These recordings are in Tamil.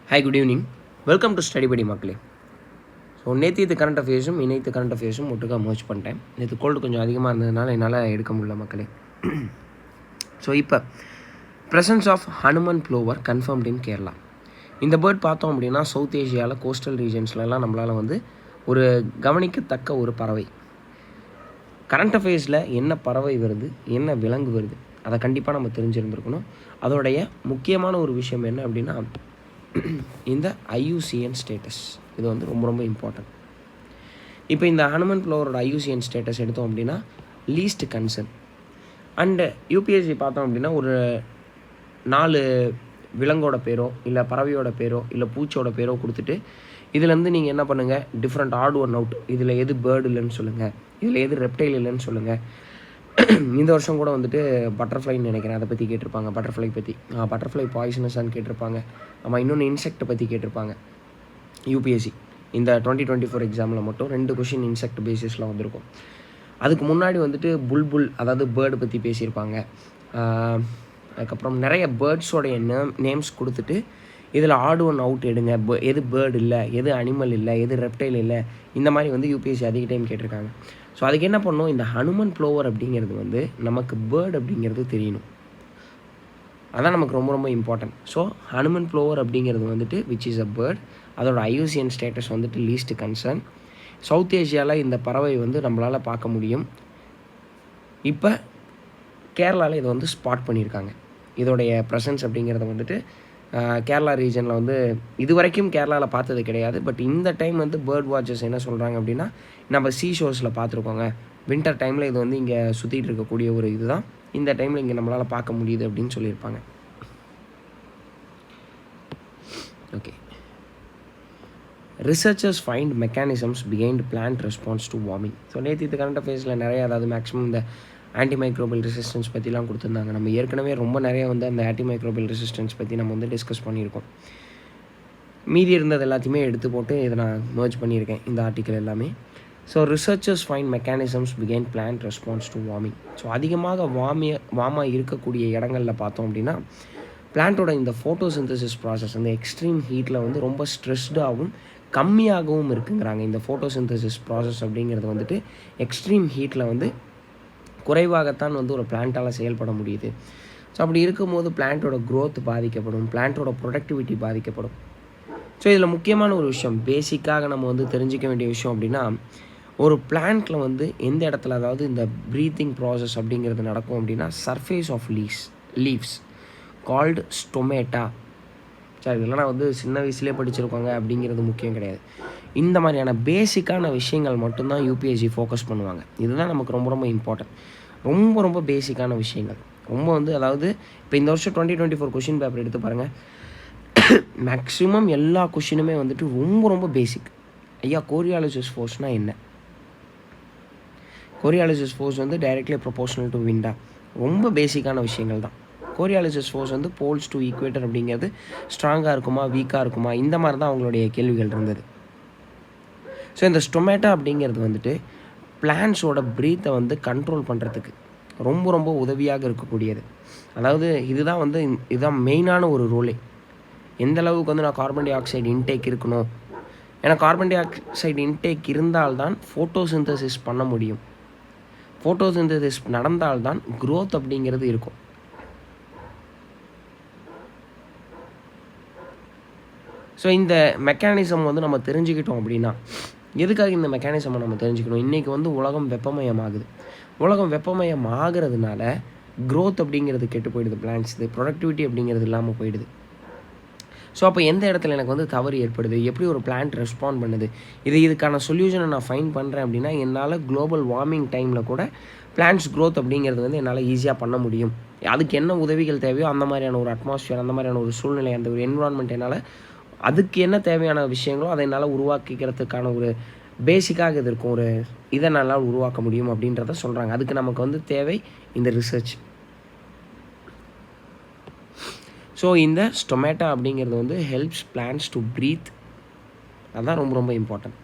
Hi, good evening. Welcome to study படி மக்களே. ஸோ நேற்று கரண்ட் அஃபேர்ஸும் இன்னைத்து கரண்ட் அஃபேர்ஸும் ஒட்டுக்காக மர்ஜ் பண்ணிட்டேன். நேற்று கோல்டு கொஞ்சம் அதிகமாக இருந்ததுனால என்னால் எடுக்க முடியல மக்களே. ஸோ இப்போ presence of Hanuman plover confirmed in Kerala. இந்த பேர்ட் பார்த்தோம் அப்படின்னா சவுத் ஏஷியாவில் கோஸ்டல் ரீஜன்ஸ்லலாம் நம்மளால் வந்து ஒரு கவனிக்கத்தக்க ஒரு பறவை. கரண்ட் அஃபேர்ஸில் என்ன பறவை வருது, என்ன விலங்கு வருது, அதை கண்டிப்பாக நம்ம தெரிஞ்சிருந்துருக்கணும். அதோடைய முக்கியமான ஒரு விஷயம் என்ன அப்படின்னா இந்த IUCN ஸ்டேட்டஸ். இது வந்து ரொம்ப ரொம்ப இம்பார்ட்டன்ட். இப்போ இந்த ஹனுமன் ப்ளோவரோட IUCN ஸ்டேட்டஸ் எடுத்தோம் அப்படின்னா லீஸ்ட் கன்சர்ன். அண்டு UPSC பார்த்தோம் அப்படின்னா ஒரு 4 விலங்கோட பேரோ இல்லை பறவையோட பேரோ இல்லை பூச்சியோட பேரோ கொடுத்துட்டு இதுலேருந்து நீங்கள் என்ன பண்ணுங்கள், டிஃப்ரெண்ட் ஆட் ஒன் அவுட், இதில் எது பேர்டு இல்லைன்னு சொல்லுங்கள், இதில் எது ரெப்டைல் இல்லைன்னு சொல்லுங்கள். இந்த வருஷம் கூட வந்துட்டு பட்டர்ஃப்ளைன்னு நினைக்கிறேன், அதை பற்றி கேட்டிருப்பாங்க. பட்டர்ஃப்ளை பற்றி பட்டர்ஃப்ளை பாய்சனஸான்னு கேட்டிருப்பாங்க. நம்ம இன்னொன்று இன்செக்ட்டை பற்றி கேட்டிருப்பாங்க. UPSC இந்த 2024 எக்ஸாமில் மட்டும் 2 கொஷின் இன்செக்ட் பேசிஸில் வந்திருக்கும். அதுக்கு முன்னாடி வந்துட்டு புல்புல், அதாவது பேர்டு பற்றி பேசியிருப்பாங்க. அதுக்கப்புறம் நிறைய பேர்ட்ஸோடைய நேம்ஸ் கொடுத்துட்டு இதில் ஆட் ஒன் அவுட் எடுங்க, எது பேர்டு இல்லை, எது அனிமல் இல்லை, எது ரெப்டைல் இல்லை, இந்த மாதிரி வந்து UPSC அதிக டைம் கேட்டிருக்காங்க. ஸோ அதுக்கு என்ன பண்ணணும், இந்த ஹனுமன் ப்ளோவர் அப்படிங்கிறது வந்து நமக்கு பேர்டு அப்படிங்கிறது தெரியணும். அதான் நமக்கு ரொம்ப ரொம்ப இம்பார்ட்டன்ட். ஸோ ஹனுமன் ப்ளோவர் அப்படிங்கிறது வந்துட்டு விச் இஸ் அ பேர்ட். அதோட IUCN ஸ்டேட்டஸ் வந்துட்டு லீஸ்ட் கன்சர்ன். சவுத் ஏஷியாவில் இந்த பறவை வந்து நம்மளால் பார்க்க முடியும். இப்போ கேரளாவில் இதை வந்து ஸ்பாட் பண்ணியிருக்காங்க. இதோடைய ப்ரெசன்ஸ் அப்படிங்கிறத வந்துட்டு கேரளா ரீஜனில் வந்து இது வரைக்கும் கேரளாவில் பார்த்தது கிடையாது. பட் இந்த டைம் வந்து பேர்ட் வாட்சர்ஸ் என்ன சொல்கிறாங்க அப்படின்னா, நம்ம ஷோஸில் பார்த்துருக்கோங்க, வின்டர் டைமில் இது வந்து இங்கே சுற்றிட்டு இருக்கக்கூடிய ஒரு இதுதான், இந்த டைமில் இங்கே நம்மளால் பார்க்க முடியுது அப்படின்னு சொல்லியிருப்பாங்க. Okay. Researchers find mechanisms behind plant response to warming. So நேற்று இது கரண்ட் அஃபேர்ஸில் நிறைய, அதாவது மேக்ஸிமம் இந்த ஆன்டிமைக்ரோபியல் ரெசிஸ்டன்ஸ் பற்றிலாம் கொடுத்துருந்தாங்க. நம்ம ஏற்கனவே ரொம்ப நிறைய வந்து அந்த ஆன்டிமைக்ரோபியல் ரெசிஸ்டன்ஸ் பற்றி நம்ம வந்து டிஸ்கஸ் பண்ணியிருக்கோம். மீதி இருந்தது எல்லாத்தையுமே எடுத்து போட்டு இதை நான் மர்ஜ் பண்ணியிருக்கேன் இந்த ஆர்டிக்கல் எல்லாமே. ஸோ ரிசர்ச்சர்ஸ் ஃபைண்ட் மெக்கானிசம்ஸ் பிகைன் plant response to warming. So அதிகமாக வார்மாக இருக்கக்கூடிய இடங்களில் பார்த்தோம் அப்படின்னா பிளான்ட்டோட இந்த ஃபோட்டோசிந்தசிஸ் ப்ராசஸ் அந்த எக்ஸ்ட்ரீம் ஹீட்டில் வந்து ரொம்ப ஸ்ட்ரெஸ்டாகவும் கம்மியாகவும் இருக்குங்கிறாங்க. இந்த ஃபோட்டோசிந்தசிஸ் ப்ராசஸ் அப்படிங்கிறது வந்துட்டு எக்ஸ்ட்ரீம் ஹீட்டில் வந்து குறைவாகத்தான் வந்து ஒரு பிளான்ட்டால் செயல்பட முடியுது. ஸோ அப்படி இருக்கும்போது பிளான்ட்டோட க்ரோத் பாதிக்கப்படும், பிளான்ட்டோட ப்ரொடக்டிவிட்டி பாதிக்கப்படும். ஸோ இதில் முக்கியமான ஒரு விஷயம், பேசிக்காக நம்ம வந்து தெரிஞ்சிக்க வேண்டிய விஷயம் அப்படின்னா, ஒரு பிளான்ட்டில் வந்து எந்த இடத்துல, அதாவது இந்த ப்ரீத்திங் ப்ராசஸ் அப்படிங்கிறது நடக்கும் அப்படின்னா surface of leaves called stomata. சரி, இதெல்லாம் நான் வந்து சின்ன வயசுலேயே படிச்சிருக்கோங்க அப்படிங்கிறது முக்கியம் கிடையாது. இந்த மாதிரியான பேசிக்கான விஷயங்கள் மட்டும்தான் UPSC ஃபோக்கஸ் பண்ணுவாங்க. இதுதான் நமக்கு ரொம்ப ரொம்ப இம்பார்ட்டன்ட். ரொம்ப ரொம்ப பேசிக்கான விஷயங்கள் ரொம்ப வந்து, அதாவது இப்போ இந்த வருஷம் 2024 கொஷின் பேப்பர் எடுத்து பாருங்கள். மேக்ஸிமம் எல்லா கொஷினுமே வந்துட்டு ரொம்ப ரொம்ப பேசிக். ஐயா, கோரியாலிசிஸ் ஃபோர்ஸ்னால் என்ன? கோரியாலிசிஸ் ஃபோர்ஸ் வந்து டைரெக்ட்லி ப்ரொபோர்ஷனல் டு விண்டா. ரொம்ப பேசிக்கான விஷயங்கள் தான். கோரியாலிசிஸ் ஃபோர்ஸ் வந்து போல்ஸ் டு ஈக்குவேட்டர் அப்படிங்கிறது ஸ்ட்ராங்காக இருக்குமா, வீக்காக இருக்குமா, இந்த மாதிரி தான் அவங்களுடைய கேள்விகள் இருந்தது. ஸோ இந்த ஸ்டொமேட்டா அப்படிங்கிறது வந்துட்டு பிளான்ட்ஸோட ப்ரீத்தை வந்து கண்ட்ரோல் பண்ணுறதுக்கு ரொம்ப ரொம்ப உதவியாக இருக்கக்கூடியது. அதாவது இதுதான் வந்து இதுதான் மெயினான ஒரு ரோலே. எந்த அளவுக்கு வந்து நான் கார்பன் டை ஆக்சைடு இன்டேக் இருக்கணும், ஏன்னா கார்பன் டை ஆக்சைடு இன்டேக் இருந்தால்தான் ஃபோட்டோசிந்தசிஸ் பண்ண முடியும். ஃபோட்டோசிந்தசிஸ் நடந்தால்தான் க்ரோத் அப்படிங்கிறது இருக்கும். ஸோ இந்த மெக்கானிசம் வந்து நம்ம தெரிஞ்சுக்கிட்டோம் அப்படின்னா, எதுக்காக இந்த மெக்கானிசமை நம்ம தெரிஞ்சுக்கணும்? இன்றைக்கி வந்து உலகம் வெப்பமயமாகுது. உலகம் வெப்பமயம் ஆகிறதுனால க்ரோத் அப்படிங்கிறது கெட்டு போயிடுது, பிளான்ட்ஸ் இது ப்ரொடக்டிவிட்டி அப்படிங்கிறது இல்லாமல் போயிடுது. ஸோ அப்போ எந்த இடத்துல எனக்கு வந்து தவறு ஏற்படுது, எப்படி ஒரு பிளான்ட் ரெஸ்பாண்ட் பண்ணுது, இதுக்கான சொல்யூஷனை நான் ஃபைண்ட் பண்ணுறேன் அப்படின்னா என்னால் குளோபல் வார்மிங் டைமில் கூட பிளான்ட்ஸ் க்ரோத் அப்படிங்கிறது வந்து என்னால் ஈஸியாக பண்ண முடியும். அதுக்கு என்ன உதவிகள் தேவையோ அந்த மாதிரியான ஒரு அட்மாஸ்ஃபியர், அந்த மாதிரியான ஒரு சூழ்நிலை, அந்த ஒரு என்விரான்மெண்ட் என்னால், அதுக்கு என்ன தேவையான விஷயங்களோ அதை என்னால் உருவாக்கிக்கிறதுக்கான ஒரு பேசிக்காக இது இருக்கும், ஒரு இதை நல்லா உருவாக்க முடியும் அப்படின்றத சொல்கிறாங்க. அதுக்கு நமக்கு வந்து தேவை இந்த ரிசர்ச். ஸோ இந்த ஸ்டொமேட்டா அப்படிங்கிறது வந்து ஹெல்ப்ஸ் பிளான்ட்ஸ் டு ப்ரீத். அதுதான் ரொம்ப ரொம்ப important.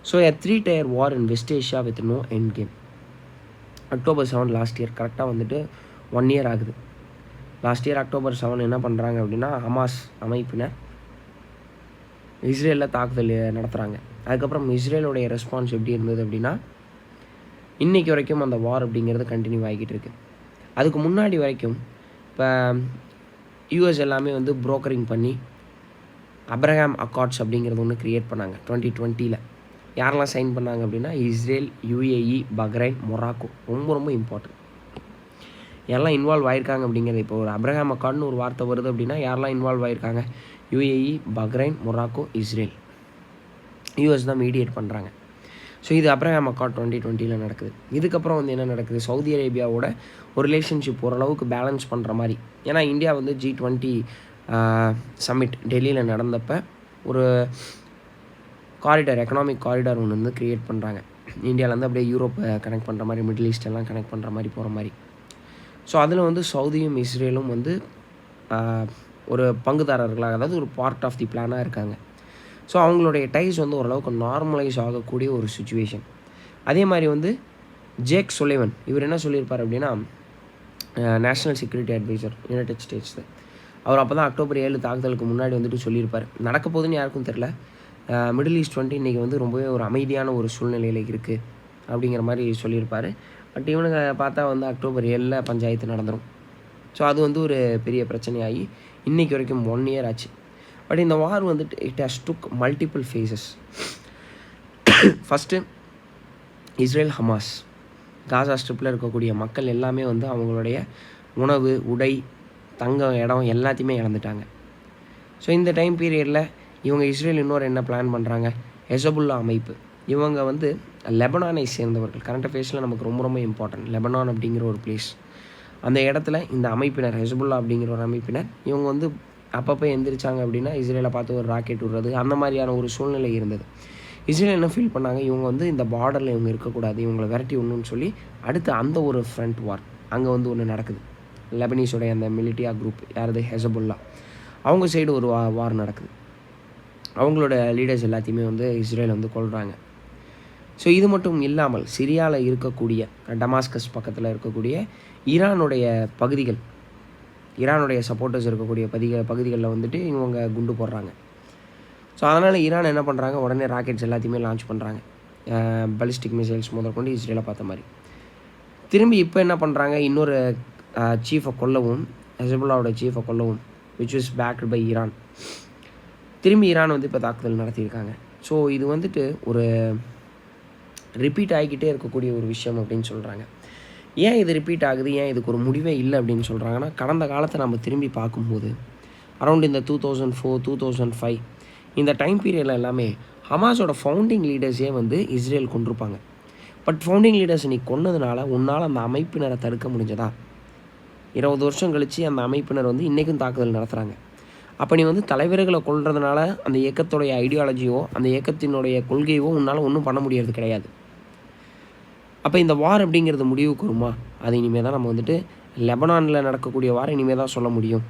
So a 3-tier war in West Asia with no end game. October 7 last year, கரெக்டாக வந்துட்டு 1 year ஆகுது. லாஸ்ட் இயர் October 7 என்ன பண்ணுறாங்க அப்படின்னா ஹமாஸ் அமைப்பினர் இஸ்ரேலில் தாக்குதல் நடத்துகிறாங்க. அதுக்கப்புறம் இஸ்ரேலுடைய ரெஸ்பான்ஸ் எப்படி இருந்தது அப்படின்னா இன்றைக்கி வரைக்கும் அந்த வார் அப்படிங்கிறது கண்டினியூ ஆகிக்கிட்டு இருக்குது. அதுக்கு முன்னாடி வரைக்கும் இப்போ யூஎஸ் எல்லாமே வந்து புரோக்கரிங் பண்ணி அப்ரஹாம் அக்கார்ட்ஸ் அப்படிங்கிறது ஒன்று க்ரியேட் பண்ணாங்க 2020. யாரெல்லாம் சைன் பண்ணாங்க அப்படின்னா இஸ்ரேல், UAE, பஹ்ரைன், மொராக்கோ. ரொம்ப ரொம்ப இம்பார்ட்டன்ட். யாரெல்லாம் இன்வால்வ் ஆகிருக்காங்க அப்படிங்கிறது இப்போ ஒரு அப்ரஹாம் அக்கார்ட்னு ஒரு வார்த்தை வருது அப்படின்னா யாரெல்லாம் இன்வால்வ் ஆகிருக்காங்க? UAE, Bahrain, Morocco, Israel. US தான் மீடியேட் பண்ணுறாங்க. ஸோ இது அப்ரஹாம் அக்கார்ட் 2020 நடக்குது. இதுக்கப்புறம் வந்து என்ன நடக்குது? சவுதி அரேபியாவோட ஒரு ரிலேஷன்ஷிப் ஓரளவுக்கு பேலன்ஸ் பண்ணுற மாதிரி. ஏன்னா இந்தியா வந்து G20 சம்மிட் டெல்லியில் நடந்தப்போ ஒரு காரிடார், எக்கனாமிக் காரிடார் ஒன்று வந்து க்ரியேட் பண்ணுறாங்க. இந்தியாவிலேருந்து அப்படியே யூரோப்பை கனெக்ட் பண்ணுற மாதிரி, மிடில் ஈஸ்ட் எல்லாம் கனெக்ட் பண்ணுற மாதிரி போகிற மாதிரி. ஸோ அதில் வந்து சவுதியும் இஸ்ரேலும் வந்து ஒரு பங்குதாரர்களாக, அதாவது ஒரு பார்ட் ஆஃப் தி பிளானாக இருக்காங்க. ஸோ அவங்களுடைய டைஸ் வந்து ஓரளவுக்கு நார்மலைஸ் ஆகக்கூடிய ஒரு சுச்சுவேஷன். அதே மாதிரி வந்து ஜேக் சுலைவன் இவர் என்ன சொல்லியிருப்பார் அப்படின்னா நேஷ்னல் செக்யூரிட்டி அட்வைசர் யுனைடெட் ஸ்டேட்ஸில். அவர் அப்போ தான் October 7 தாக்குதலுக்கு முன்னாடி வந்துட்டு சொல்லியிருப்பார். நடக்க போகுதுன்னு யாருக்கும் தெரில. மிடில் ஈஸ்ட் இன்றைக்கி வந்து ரொம்பவே ஒரு அமைதியான ஒரு சூழ்நிலையில் இருக்குது அப்படிங்கிற மாதிரி சொல்லியிருப்பார். பட் இவனுங்க பார்த்தா வந்து October 7 பஞ்சாயத்து நடந்துடும். ஸோ அது வந்து ஒரு பெரிய பிரச்சனையாகி இன்றைக்கி வரைக்கும் 1 year ஆச்சு. பட் இந்த வார் வந்துட்டு it has took multiple phases. First Israel Hamas Gaza ஸ்ட்ரிப்பில் இருக்கக்கூடிய மக்கள் எல்லாமே வந்து அவங்களுடைய உணவு, உடை, தங்க இடம் எல்லாத்தையுமே இழந்துட்டாங்க. ஸோ இந்த டைம் பீரியடில் இவங்க இஸ்ரேல் இன்னொரு என்ன பிளான் பண்ணுறாங்க? ஹெசபுல்லா அமைப்பு. இவங்க வந்து லெபனானை சேர்ந்தவர்கள். கரண்ட் அஃபேர்ஸில் நமக்கு ரொம்ப ரொம்ப இம்பார்ட்டன்ட். லெபனான் அப்படிங்கிற ஒரு பிளேஸ். அந்த இடத்துல இந்த அமைப்பினர் ஹெசபுல்லா அப்படிங்கிற ஒரு அமைப்பினர் இவங்க வந்து அப்பப்போ எந்திரிச்சாங்க அப்படின்னா இஸ்ரேலை பார்த்து ஒரு ராக்கெட் விடுறது, அந்த மாதிரியான ஒரு சூழ்நிலை இருந்தது. இஸ்ரேல் என்ன ஃபீல் பண்ணாங்க? இவங்க வந்து இந்த பார்டரில் இவங்க இருக்கக்கூடாது, இவங்களை விரட்டி விடணும்னு சொல்லி அடுத்து அந்த ஒரு ஃப்ரண்ட் வார் அங்கே வந்து ஒன்று நடக்குது. லெபனீஸோடைய அந்த மிலிட்டியா குரூப் யாரது ஹெசபுல்லா, அவங்க சைடு ஒரு வார் நடக்குது. அவங்களோட லீடர்ஸ் எல்லாத்தையுமே வந்து இஸ்ரேல் வந்து கொள்கிறாங்க. ஸோ இது மட்டும் இல்லாமல் சிரியாவில் இருக்கக்கூடிய டமாஸ்கஸ் பக்கத்தில் இருக்கக்கூடிய ஈரானுடைய பகுதிகள், ஈரானுடைய சப்போர்ட்டர்ஸ் இருக்கக்கூடிய பகுதிகளில் வந்துட்டு இவங்க குண்டு போடுறாங்க. ஸோ அதனால் ஈரான் என்ன பண்ணுறாங்க? உடனே ராக்கெட்ஸ் எல்லாத்தையுமே லான்ச் பண்ணுறாங்க. பலிஸ்டிக் மிசைல்ஸ் முதற்கொண்டு இஸ்ரேலை பார்த்த மாதிரி. திரும்பி இப்போ என்ன பண்ணுறாங்க? இன்னொரு சீஃபை கொல்லவும், ஹெசபுல்லாவோட சீஃபை கொல்லவும், which is backed by Iran. திரும்பி ஈரான் வந்து இப்போ தாக்குதல் நடத்தியிருக்காங்க. ஸோ இது வந்துட்டு ஒரு ரிப்பீட் ஆகிக்கிட்டே இருக்கக்கூடிய ஒரு விஷயம் அப்படின்னு சொல்கிறாங்க. ஏன் இது ரிப்பீட் ஆகுது, ஏன் இதுக்கு ஒரு முடிவே இல்லை அப்படின்னு சொல்கிறாங்கன்னா, கடந்த காலத்தை நம்ம திரும்பி பார்க்கும்போது அரௌண்ட் இந்த 2004, 2005 இந்த டைம் பீரியடில் எல்லாமே ஹமாஸோட ஃபவுண்டிங் லீடர்ஸே வந்து இஸ்ரேல் கொண்டிருப்பாங்க. பட் ஃபவுண்டிங் லீடர்ஸ் நீ கொன்னதுனால உன்னால் அந்த அமைப்பினரை தடுக்க முடிஞ்சதா? 20 வருஷம் கழித்து அந்த அமைப்பினர் வந்து இன்றைக்கும் தாக்குதல் நடத்துகிறாங்க. அப்போ நீ வந்து தலைவர்களை கொள்றதுனால அந்த இயக்கத்துடைய ஐடியாலஜியோ அந்த இயக்கத்தினுடைய கொள்கையோ உன்னால் ஒன்றும் பண்ண முடியாது கிடையாது. அப்போ இந்த வார் அப்படிங்கிறது முடிவுக்கு வருமா? அது இனிமேல் தான் நம்ம வந்துட்டு லெபனானில் நடக்கக்கூடிய வார் இனிமேல் தான் சொல்ல முடியும்.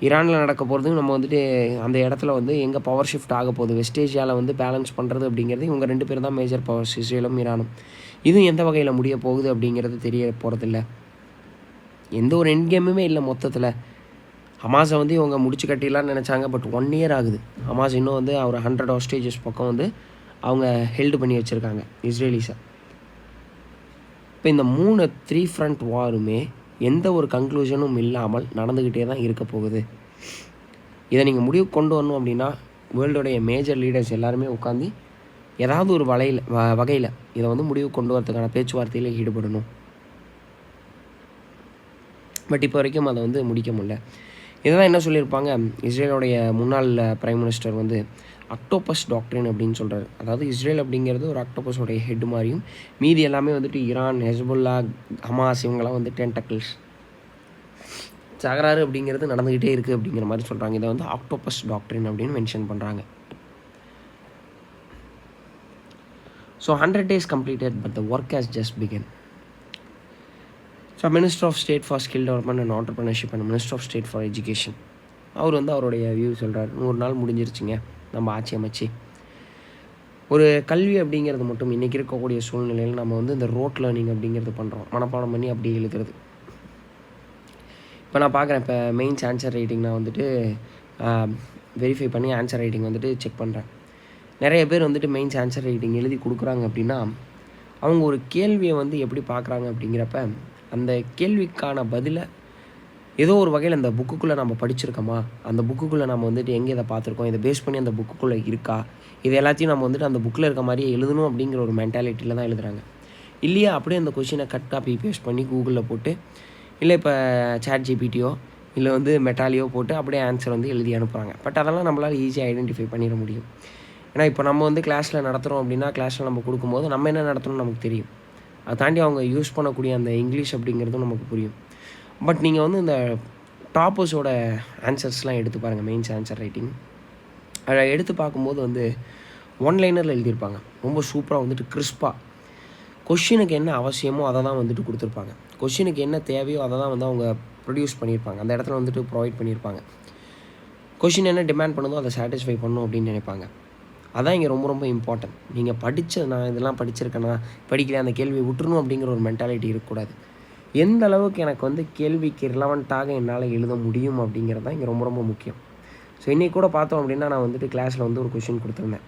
ஈரானில் நடக்க போகிறதும் நம்ம வந்துட்டு அந்த இடத்துல வந்து எங்கே பவர் ஷிஃப்ட் ஆக போகுது, வெஸ்ட் ஏஷியாவில் வந்து பேலன்ஸ் பண்ணுறது அப்படிங்கிறது இவங்க 2 பேர் தான் மேஜர் பவர்ஸ், இஸ்ரேலும் ஈரானும். இதுவும் எந்த வகையில் முடிய போகுது அப்படிங்கிறது தெரிய போகிறதில்ல. எந்த ஒரு எண்ட் கேமுமே இல்லை மொத்தத்தில். ஹமாஸை வந்து இவங்க முடிச்சு கட்டிடலான்னு நினச்சாங்க. பட் 1 year ஆகுது. ஹமாஸ் இன்னும் வந்து ஒரு 100 ஹாஸ்டேஜஸ் பக்கம் வந்து அவங்க ஹெல்டு பண்ணி வச்சுருக்காங்க இஸ்ரேலிஸை. இப்போ இந்த 3 ஃப்ரண்ட் வாருமே எந்த ஒரு கன்க்ளூஷனும் இல்லாமல் நடந்துக்கிட்டே தான் இருக்க போகுது. இதை நீங்கள் முடிவு கொண்டு வரணும் அப்படின்னா வேர்ல்டோடைய மேஜர் லீடர்ஸ் எல்லாருமே உட்காந்து ஏதாவது ஒரு வகையில் இதை வந்து முடிவு கொண்டு வரதுக்கான பேச்சுவார்த்தையில் ஈடுபடணும். பட் இப்போ வரைக்கும் அதை வந்து முடிக்க முடியல. இதுதான் என்ன சொல்லியிருப்பாங்க, இஸ்ரேலோடைய முன்னாள் பிரைம் மினிஸ்டர் வந்து அக்டோபஸ் டாக்ட்ரின் அப்படின்னு சொல்கிறார். அதாவது இஸ்ரேல் அப்படிங்கிறது ஒரு அக்டோபஸோடைய ஹெட் மாதிரியும், மீதி எல்லாமே வந்துட்டு ஈரான், ஹெஸ்புல்லா, ஹமாஸ் இவங்கெல்லாம் வந்து டென்டக்கிள்ஸ். தகராறு அப்படிங்கிறது நடந்துக்கிட்டே இருக்குது அப்படிங்கிற மாதிரி சொல்கிறாங்க. இதை வந்து அக்டோபஸ் டாக்ட்ரின் அப்படின்னு மென்ஷன் பண்ணுறாங்க. So 100 days completed but the work has just begun. So minister of state for skill development and entrepreneurship and minister of state for education அவர் வந்து அவருடைய வியூ சொல்கிறார். 100 நாள் முடிஞ்சிருச்சுங்க நம்ம ஆட்சி அமைச்சு. ஒரு கல்வி அப்படிங்கிறது மட்டும் இன்றைக்கி இருக்கக்கூடிய சூழ்நிலையில் நம்ம வந்து இந்த ரோட் லேர்னிங் அப்படிங்கிறது பண்ணுறோம், மனப்பாடம் பண்ணி அப்படியே எழுதுறது. இப்போ நான் பார்க்குறேன், இப்போ மெயின்ஸ் ஆன்சர் ரைட்டிங் நான் வந்துட்டு வெரிஃபை பண்ணி ஆன்சர் ரைட்டிங் வந்துட்டு செக் பண்ணுறேன். நிறைய பேர் வந்துட்டு மெயின்ஸ் ஆன்சர் ரைட்டிங் எழுதி கொடுக்குறாங்க அப்படின்னா, அவங்க ஒரு கேள்வியை வந்து எப்படி பார்க்குறாங்க அப்படிங்கிறப்ப, அந்த கேள்விக்கான பதிலை ஏதோ ஒரு வகையில் அந்த புக்குக்குள்ளே நம்ம படிச்சிருக்கோமா, அந்த புக்குக்குள்ளே நம்ம வந்துட்டு எங்கே இதை பார்த்துருக்கோம், இதை பேஸ் பண்ணி அந்த புக்குக்குள்ளே இருக்கா, இது எல்லாத்தையும் நம்ம வந்துட்டு அந்த புக்கில் இருக்க மாதிரியே எழுதணும் அப்படிங்கிற ஒரு மென்டாலிட்டியில் தான் எழுதுகிறாங்க. இல்லையா அப்படியே அந்த கொஷினை கட் காப்பி பேஸ்ட் பண்ணி கூகுளில் போட்டு, இல்லை இப்போ சாட் ஜிபிடியோ இல்லை வந்து மெட்டாலியோ போட்டு அப்படியே ஆன்சர் வந்து எழுதி அனுப்புகிறாங்க. பட் அதெல்லாம் நம்மளால் ஈஸியாக ஐடென்டிஃபை பண்ணிட முடியும். ஏன்னா இப்போ நம்ம வந்து கிளாஸில் நடத்துகிறோம் அப்படின்னா, கிளாஸில் நம்ம கொடுக்கும்போது நம்ம என்ன நடத்தணும்னு நமக்கு தெரியும். அதை தாண்டி அவங்க யூஸ் பண்ணக்கூடிய அந்த இங்கிலீஷ் அப்படிங்கிறதும் நமக்கு புரியும். பட் நீங்கள் வந்து இந்த டாப்பர்ஸோட ஆன்சர்ஸ்லாம் எடுத்து பாருங்கள், மெயின்ஸ் ஆன்சர் ரைட்டிங். அதை எடுத்து பார்க்கும்போது வந்து ஒன்லைனரில் எழுதியிருப்பாங்க. ரொம்ப சூப்பராக வந்துட்டு கிறிஸ்பாக கொஷினுக்கு என்ன அவசியமோ அதை தான் வந்துட்டு கொடுத்துருப்பாங்க. கொஷினுக்கு என்ன தேவையோ அதை தான் வந்து அவங்க ப்ரொடியூஸ் பண்ணியிருப்பாங்க, அந்த இடத்துல வந்துட்டு ப்ரொவைட் பண்ணியிருப்பாங்க. கொஷின் என்ன டிமாண்ட் பண்ணுதோ அதை சாட்டிஸ்ஃபை பண்ணணும் அப்படின்னு நினைப்பாங்க. அதான் இங்கே ரொம்ப ரொம்ப இம்பார்ட்டன்ட். நீங்கள் நான் இதெல்லாம் படிச்சிருக்கேனா, படிக்கல, அந்த கேள்வியை விட்டுறணும் அப்படிங்கிற ஒரு மென்டாலிட்டி இருக்கக்கூடாது. எந்த அளவுக்கு எனக்கு வந்து கேள்விக்கு ரிலவெண்ட்டாக என்னால் எழுத முடியும் அப்படிங்கிறது தான் இங்கே ரொம்ப ரொம்ப முக்கியம். ஸோ இன்றைக்கி கூட பார்த்தோம் அப்படின்னா, நான் வந்துட்டு கிளாஸில் வந்து ஒரு கொஷின் கொடுத்துருந்தேன்.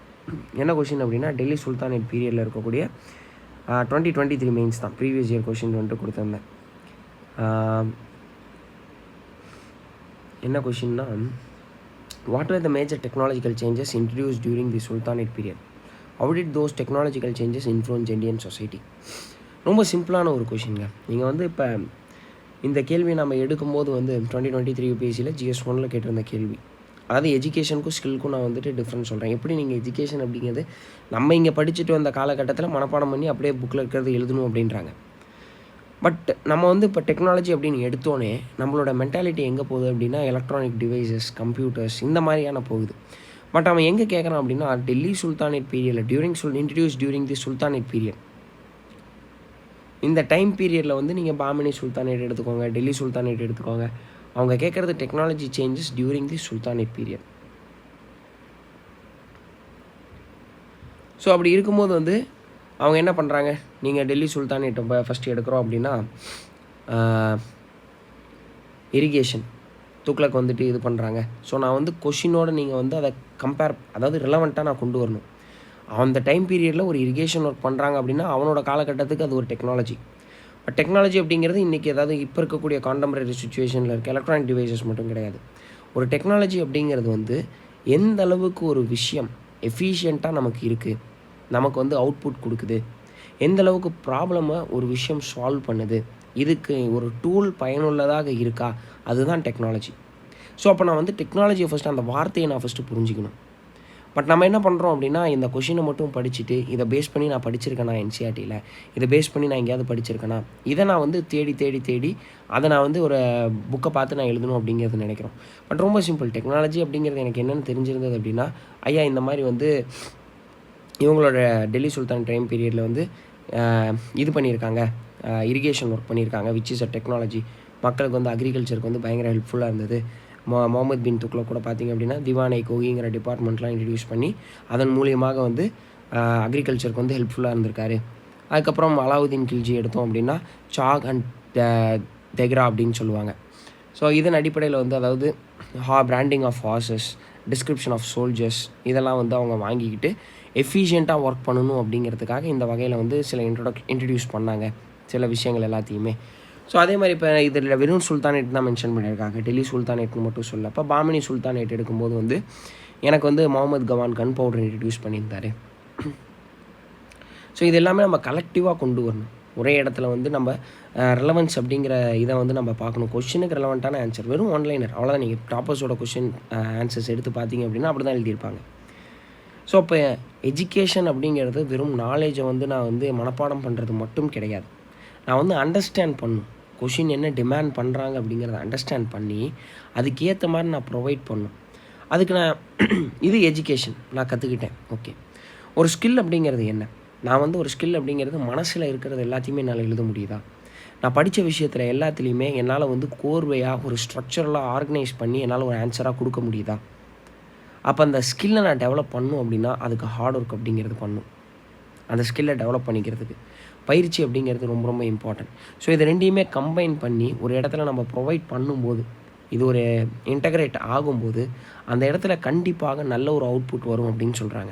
என்ன கொஷின் அப்படின்னா, டெல்லி சுல்தானேட் பீரியடில் இருக்கக்கூடிய 2023 மெயின்ஸ் தான், ப்ரீவியஸ் இயர் கொஷின் வந்துட்டு கொடுத்துருந்தேன். என்ன கொஷின்னா, what are the major technological changes introduce during the sultanate period, how did those technological changes influence Indian society. ரொம்ப சிம்பிளான ஒரு கொஷின்ங்க. நீங்கள் வந்து இப்போ இந்த கேள்வி நம்ம எடுக்கும்போது வந்து 2023 யூபிஎஸ்சியில் GS1 கேட்டிருந்த கேள்வி. அதாவது எஜுகேஷனுக்கும் ஸ்கில்க்கும் நான் வந்துட்டு டிஃப்ரெண்ட் சொல்கிறேன். எப்படி நீங்கள் எஜுகேஷன் அப்படிங்கிறது நம்ம இங்கே படிச்சுட்டு வந்த காலகட்டத்தில் மனப்பாடம் பண்ணி அப்படியே புக்கில் இருக்கிறது எழுதணும் அப்படின்றாங்க. பட் நம்ம வந்து இப்போ டெக்னாலஜி அப்படின்னு எடுத்தோன்னே நம்மளோட மென்டாலிட்டி எங்கே போகுது அப்படின்னா, எலக்ட்ரானிக் டிவைசஸ், கம்ப்யூட்டர்ஸ் இந்த மாதிரியான போகுது. பட் அவன் எங்கே கேட்குறான் அப்படின்னா, டெல்லி சுல்தானேட் பீரியடில் introduce during the sultanate period. இந்த டைம் பீரியடில் வந்து நீங்கள் பாமினி சுல்தானேட் எடுத்துக்கோங்க, டெல்லி சுல்தானேட் எடுத்துக்கோங்க, அவங்க கேட்குறது technology changes during the sultanate period. So அப்படி இருக்கும்போது வந்து அவங்க என்ன பண்ணுறாங்க, நீங்கள் டெல்லி சுல்தானேட் இப்போ ஃபஸ்ட்டு எடுக்கிறோம் அப்படின்னா, இரிகேஷன் துக்ளக் வந்துட்டு இது பண்ணுறாங்க. ஸோ நான் வந்து கொஷினோடு நீங்கள் வந்து அதை அதாவது ரிலவெண்ட்டாக நான் கொண்டு வரணும். அந்த டைம் பீரியடில் ஒரு இரிகேஷன் ஒர்க் பண்ணுறாங்க அப்படின்னா அவனோட காலகட்டத்துக்கு அது ஒரு டெக்னாலஜி. பட் டெக்னாலஜி அப்படிங்கிறது இன்றைக்கி அதாவது இப்போ இருக்கக்கூடிய கான்டெம்பரரி சுச்சுவேஷனில் இருக்க எலக்ட்ரானிக் டிவைசஸ் மட்டும் கிடையாது. ஒரு டெக்னாலஜி அப்படிங்கிறது வந்து எந்த அளவுக்கு ஒரு விஷயம் எஃபிஷியண்ட்டாக நமக்கு இருக்குது, நமக்கு வந்து அவுட்புட் கொடுக்குது, எந்த அளவுக்கு ப்ராப்ளமை ஒரு விஷயம் சால்வ் பண்ணுது, இதுக்கு ஒரு டூல் பயனுள்ளதாக இருக்கா, அதுதான் டெக்னாலஜி. ஸோ அப்போ நான் வந்து டெக்னாலஜியை ஃபஸ்ட்டு அந்த வார்த்தையை நான் ஃபஸ்ட்டு புரிஞ்சுக்கணும். பட் நம்ம என்ன பண்ணுறோம் அப்படின்னா, இந்த கொஷினை மட்டும் படிச்சுட்டு இதை பேஸ் பண்ணி நான் படிச்சிருக்கேனா என்சிஆர்டியில், இதை பேஸ் பண்ணி நான் எங்கேயாவது படிச்சிருக்கேனா, இதை நான் வந்து தேடி அதை நான் வந்து ஒரு புக்கை பார்த்து நான் எழுதணும் அப்படிங்கிறது நினைக்கிறோம். பட் ரொம்ப சிம்பிள். டெக்னாலஜி அப்படிங்கிறது எனக்கு என்னென்னு தெரிஞ்சிருந்தது அப்படின்னா, ஐயா இந்த மாதிரி வந்து இவங்களோட டெல்லி சுல்தான் டைம் பீரியடில் வந்து இது பண்ணியிருக்காங்க, இரிகேஷன் ஒர்க் பண்ணியிருக்காங்க, விச் இஸ் அ டெக்னாலஜி. மக்களுக்கு வந்து அக்ரிகல்ச்சருக்கு வந்து பயங்கர ஹெல்ப்ஃபுல்லாக இருந்தது. முகமது பின் துக்ளக் கூட பார்த்திங்க அப்படின்னா திவானை கோகிங்கிற டிபார்ட்மெண்ட்லாம் இன்ட்ரடியூஸ் பண்ணி அதன் மூலியமாக வந்து அக்ரிகல்ச்சருக்கு வந்து ஹெல்ப்ஃபுல்லாக இருந்திருக்காரு. அதுக்கப்புறம் அலாவுதீன் கில்ஜி எடுத்தோம் அப்படின்னா சாக் அண்ட் தெக்ரா அப்படின்னு சொல்லுவாங்க. ஸோ இதன் அடிப்படையில் வந்து அதாவது branding of horses, description of soldiers இதெல்லாம் வந்து அவங்க வாங்கிக்கிட்டு எஃபிஷியண்ட்டாக ஒர்க் பண்ணணும் அப்படிங்கிறதுக்காக இந்த வகையில் வந்து சில இன்ட்ரடியூஸ் பண்ணாங்க சில விஷயங்கள் எல்லாத்தையுமே. ஸோ அதே மாதிரி இப்போ இதில் வெறும் சுல்தானேட் தான் மென்ஷன் பண்ணியிருக்காங்க, டெல்லி சுல்தானேட்னு மட்டும் சொல்ல. இப்போ பாமினி சுல்தானேட் எடுக்கும்போது வந்து எனக்கு வந்து Mohammed Gawan gun powder introduce பண்ணியிருந்தார். ஸோ இது எல்லாமே நம்ம கலெக்டிவாக கொண்டு வரணும். ஒரே இடத்துல வந்து நம்ம ரெலவன்ஸ் அப்படிங்கிற இதை வந்து நம்ம பார்க்கணும். கொஷினுக்கு ரெலவெண்ட்டான ஆன்சர் வெறும் ஒன்லைனர் அவ்வளோதான். நீங்கள் டாப்பர்ஸோட கொஷின் ஆன்சர்ஸ் எடுத்து பார்த்தீங்க அப்படின்னா அப்படி தான் எழுதியிருப்பாங்க. ஸோ இப்போ எஜுகேஷன் அப்படிங்கிறது வெறும் நாலேஜை வந்து நான் வந்து மனப்பாடம் பண்ணுறது மட்டும் கிடையாது. நான் வந்து அண்டர்ஸ்டாண்ட் பண்ணணும். கொஷின் என்ன டிமாண்ட் பண்ணுறாங்க அப்படிங்கிறத அண்டர்ஸ்டாண்ட் பண்ணி அதுக்கேற்ற மாதிரி நான் ப்ரொவைட் பண்ணணும். அதுக்கு நான் இது எஜுகேஷன் நான் கற்றுக்கிட்டேன். ஓகே, ஒரு ஸ்கில் அப்படிங்கிறது என்ன? நான் வந்து ஒரு ஸ்கில் அப்படிங்கிறது மனசில் இருக்கிறது எல்லாத்தையுமே என்னால் எழுத முடியுதா? நான் படித்த விஷயத்தில் எல்லாத்துலேயுமே என்னால் வந்து கோர்வையாக ஒரு ஸ்ட்ரக்சரலாக ஆர்கனைஸ் பண்ணி என்னால் ஒரு ஆன்சராக கொடுக்க முடியுதா? அப்போ அந்த ஸ்கில்லை நான் டெவலப் பண்ணணும் அப்படின்னா அதுக்கு ஹார்ட் ஒர்க் அப்படிங்கிறது பண்ணணும். அந்த ஸ்கில்லை டெவலப் பண்ணிக்கிறதுக்கு பயிற்சி அப்படிங்கிறது ரொம்ப ரொம்ப இம்பார்ட்டன்ட். ஸோ இது ரெண்டையுமே கம்பைன் பண்ணி ஒரு இடத்துல நம்ம ப்ரொவைட் பண்ணும்போது, இது ஒரு இன்டகிரேட் ஆகும்போது அந்த இடத்துல கண்டிப்பாக நல்ல ஒரு அவுட்புட் வரும் அப்படின்னு சொல்கிறாங்க.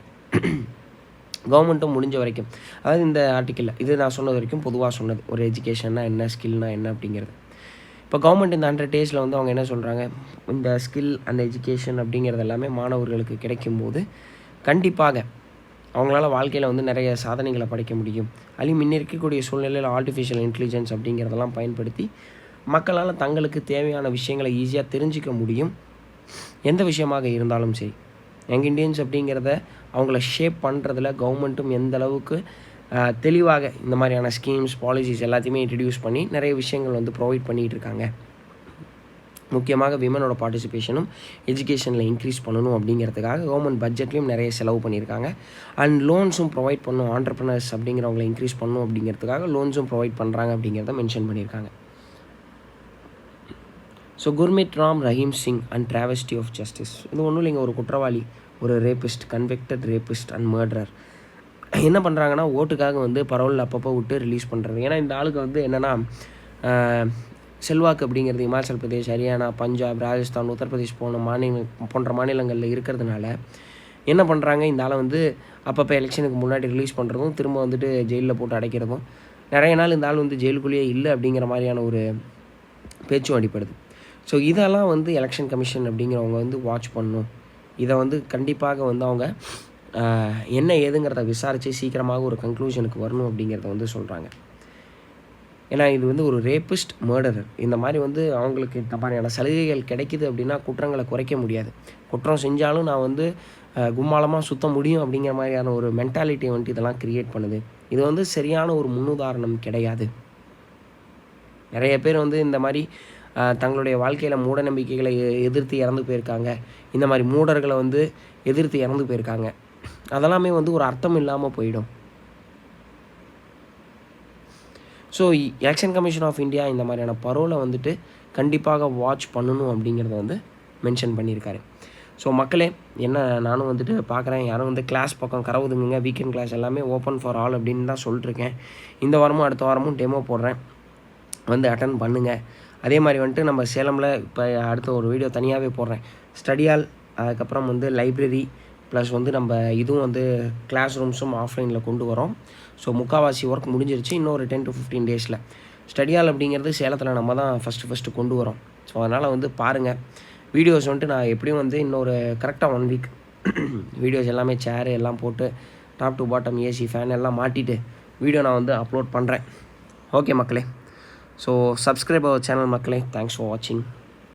கவர்மெண்ட்டும் முடிஞ்ச வரைக்கும், அதாவது இந்த ஆர்டிக்கிளில் இது நான் சொன்னது வரைக்கும் பொதுவாக சொன்னது, ஒரு எஜுகேஷன்னா என்ன, ஸ்கில்னா என்ன அப்படிங்கிறது. இப்போ கவர்மெண்ட் இந்த 100 டேஸில் வந்து அவங்க என்ன சொல்கிறாங்க, இந்த ஸ்கில் அண்ட் எஜுகேஷன் அப்படிங்கிறது எல்லாமே மாணவர்களுக்கு கிடைக்கும்போது கண்டிப்பாக அவங்களால வாழ்க்கையில் வந்து நிறைய சாதனைகளை படைக்க முடியும். அதுலேயும் முன்ன இருக்கக்கூடிய சூழ்நிலையில் ஆர்டிஃபிஷியல் இன்டெலிஜென்ஸ் அப்படிங்கிறதெல்லாம் பயன்படுத்தி மக்களால் தங்களுக்கு தேவையான விஷயங்களை ஈஸியாக தெரிஞ்சிக்க முடியும். எந்த விஷயமாக இருந்தாலும் சரி, யங் இண்டியன்ஸ் அப்படிங்கிறத அவங்கள ஷேப் பண்ணுறதுல கவர்மெண்ட்டும் எந்த அளவுக்கு தெளிவாக இந்த மாதிரியான ஸ்கீம்ஸ், பாலிசிஸ் எல்லாத்தையுமே இன்ட்ரடியூஸ் பண்ணி நிறைய விஷயங்கள் வந்து ப்ரொவைட் பண்ணிகிட்டு இருக்காங்க. முக்கியமாக விமனோட பார்ட்டிசிபேஷனும் எஜுகேஷனில் இன்க்ரீஸ் பண்ணணும் அப்படிங்கிறதுக்காக கவர்மெண்ட் பட்ஜெட்லேயும் நிறைய செலவு பண்ணியிருக்காங்க. அண்ட் லோன்ஸும் ப்ரொவைட் பண்ணணும், ஆண்டர்ப்ரனர்ஸ் அப்படிங்கிறவங்களை இன்க்ரீஸ் பண்ணணும் அப்படிங்கிறதுக்காக லோன்ஸும் ப்ரொவைட் பண்ணுறாங்க அப்படிங்கிறத மென்ஷன் பண்ணியிருக்காங்க. So Gurmeet Ram Rahim Singh and travesty of justice, இது ஒன்றும் இல்லைங்க, ஒரு குற்றவாளி, ஒரு rapist, convicted rapist and murderer என்ன பண்ணுறாங்கன்னா ஓட்டுக்காக வந்து பரவல் அப்பப்போ விட்டு ரிலீஸ் பண்ணுறது. ஏன்னா இந்த ஆளுக்கு வந்து என்னென்னா செல்வாக்கு அப்படிங்கிறது இமாச்சல் பிரதேஷ், ஹரியானா, பஞ்சாப், ராஜஸ்தான், உத்தரப்பிரதேஷ் போன்ற மாநிலங்களில் இருக்கிறதுனால என்ன பண்ணுறாங்க, இந்த ஆளை வந்து அப்பப்போ எலெக்ஷனுக்கு முன்னாடி ரிலீஸ் பண்ணுறதும் திரும்ப வந்துட்டு ஜெயிலில் போட்டு அடைக்கிறதும், நிறைய நாள் இந்த ஆள் வந்து ஜெயிலுக்குள்ளேயே இல்லை அப்படிங்கிற மாதிரியான ஒரு பேச்சும் அடிப்படுது. ஸோ இதெல்லாம் வந்து எலெக்ஷன் கமிஷன் அப்படிங்கிறவங்க வந்து வாட்ச் பண்ணணும். இதை வந்து கண்டிப்பாக வந்து அவங்க என்ன ஏதுங்கிறத விசாரித்து சீக்கிரமாக ஒரு கன்க்ளூஷனுக்கு வரணும் அப்படிங்கிறத வந்து சொல்கிறாங்க. ஏன்னா இது வந்து ஒரு ரேபிஸ்ட், மர்டரர், இந்த மாதிரி வந்து அவங்களுக்கு இந்த மாதிரியான சலுகைகள் கிடைக்கிது அப்படின்னா குற்றங்களை குறைக்க முடியாது. குற்றம் செஞ்சாலும் நான் வந்து கும்மாளமாக சுத்த முடியும் அப்படிங்கிற மாதிரியான ஒரு மென்டாலிட்டியை வந்துட்டு இதெல்லாம் க்ரியேட் பண்ணுது. இது வந்து சரியான ஒரு முன்னுதாரணம் கிடையாது. நிறைய பேர் வந்து இந்த மாதிரி தங்களுடைய வாழ்க்கையில் மூட நம்பிக்கைகளை எதிர்த்து இறந்து போயிருக்காங்க. இந்த மாதிரி மூடர்களை வந்து எதிர்த்து இறந்து போயிருக்காங்க. அதெல்லாமே வந்து ஒரு அர்த்தம் இல்லாமல் போயிடும். So election commission of India இந்த மாதிரியான பரோலை வந்துட்டு கண்டிப்பாக வாட்ச் பண்ணணும் அப்படிங்கிறத வந்து மென்ஷன் பண்ணியிருக்காரு. ஸோ மக்களே, என்ன நானும் வந்துட்டு பார்க்குறேன், யாரும் வந்து கிளாஸ் பக்கம் கரவுதுங்க, வீக்கெண்ட் கிளாஸ் எல்லாமே ஓப்பன் ஃபார் ஆல் அப்படின்னு தான் சொல்லிட்டுருக்கேன். இந்த வாரமும் அடுத்த வாரமும் டெமோ போடுறேன், வந்து அட்டன் பண்ணுங்கள். அதே மாதிரி வந்துட்டு நம்ம சேலமில் இப்போ அடுத்த ஒரு வீடியோ தனியாகவே போடுறேன், ஸ்டடி ஹால், அதுக்கப்புறம் வந்து லைப்ரரி, ப்ளஸ் வந்து நம்ம இதுவும் வந்து கிளாஸ் ரூம்ஸும் ஆஃப்லைனில் கொண்டு வரோம். ஸோ முக்கால்வாசி ஒர்க் முடிஞ்சிருச்சு. இன்னும் ஒரு 10 to 15 டேஸில் ஸ்டடி ஹால் அப்படிங்கிறது சேலத்தில் நம்ம தான் ஃபஸ்ட்டு கொண்டு வரோம். ஸோ அதனால் வந்து பாருங்கள், வீடியோஸ் வந்துட்டு நான் எப்படியும் வந்து இன்னொரு கரெக்டாக 1 வீக் வீடியோஸ் எல்லாமே சேரு எல்லாம் போட்டு top to bottom AC fan எல்லாம் மாட்டிட்டு வீடியோ நான் வந்து அப்லோட் பண்ணுறேன். ஓகே மக்களே, ஸோ சப்ஸ்கிரைப் அவர் சேனல் மக்களே. தேங்க்ஸ் ஃபார் வாட்சிங்.